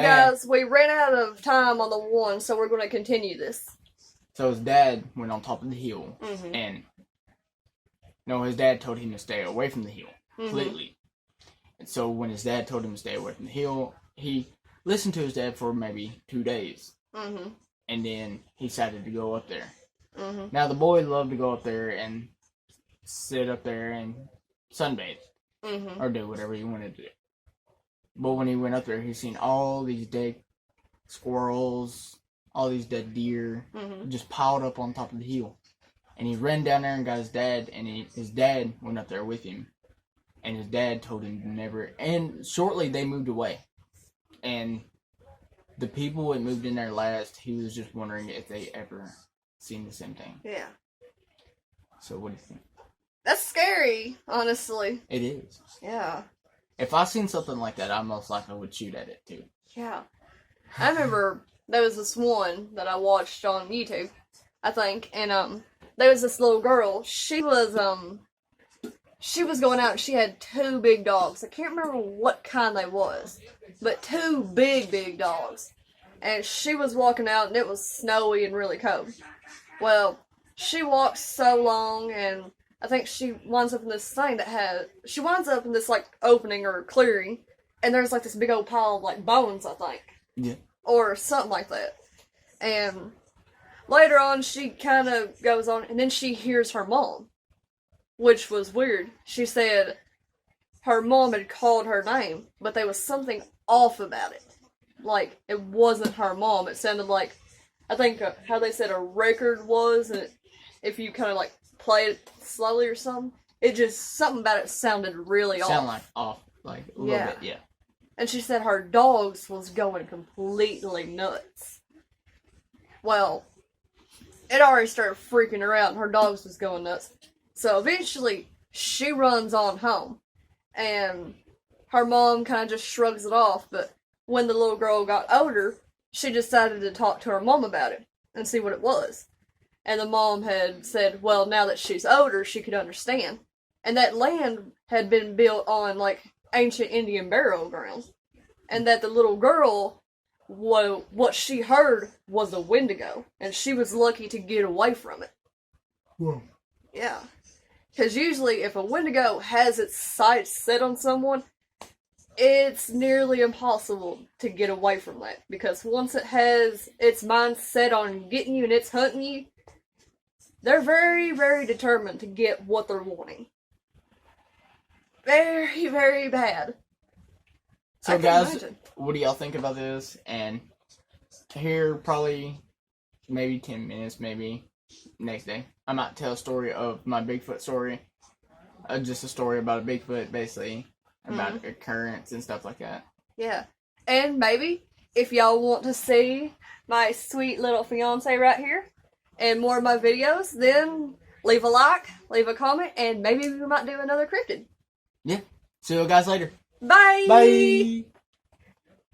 guys, we ran out of time on the one, so we're going to continue this. So his dad went on top of the hill, and his dad told him to stay away from the hill completely. And so when his dad told him to stay away from the hill, he listened to his dad for maybe 2 days, and then he decided to go up there. Now the boy loved to go up there and sit up there and sunbathe, or do whatever he wanted to do. But when he went up there, he seen all these dead squirrels, all these dead deer, just piled up on top of the hill. And he ran down there and got his dad, and his dad went up there with him. And his dad told him to never, and shortly they moved away. And the people that moved in there last, he was just wondering if they ever seen the same thing. Yeah. So what do you think? That's scary, honestly. It is. Yeah. If I seen something like that, I most likely would shoot at it too. Yeah. I remember there was this one that I watched on YouTube, I think, and there was this little girl. She was going out and she had 2 big dogs. I can't remember what kind they was, but 2 big dogs. And she was walking out and it was snowy and really cold. Well, she walked so long, and I think she winds up in this thing she winds up in this, like, opening or clearing, and there's, like, this big old pile of, like, bones, I think. Yeah. Or something like that. And later on, she kind of goes on, and then she hears her mom, which was weird. She said her mom had called her name, but there was something off about it. Like, it wasn't her mom. It sounded like, I think how they said a record was, and if you kind of, like, play it slowly or something, it just, something about it sounded really off. Sound like off, like a little bit, yeah. And she said her dogs was going completely nuts. Well, it already started freaking her out, and her dogs was going nuts. So eventually, she runs on home, and her mom kind of just shrugs it off, but when the little girl got older, she decided to talk to her mom about it and see what it was. And the mom had said, well, now that she's older, she could understand. And that land had been built on, like, ancient Indian burial grounds. And that the little girl, what she heard was a Wendigo. And she was lucky to get away from it. Whoa. Yeah. Because usually if a Wendigo has its sights set on someone, it's nearly impossible to get away from that. Because once it has its mind set on getting you and it's hunting you, they're very, very determined to get what they're wanting. Very, very bad. So guys, what do y'all think about this? And here, probably, maybe 10 minutes, maybe next day, I might tell a story of my Bigfoot story. Just a story about a Bigfoot, basically, about occurrence and stuff like that. Yeah. And maybe, if y'all want to see my sweet little fiance right here, and more of my videos, then leave a like, leave a comment, and maybe we might do another cryptid. Yeah. See you guys later. Bye! Bye!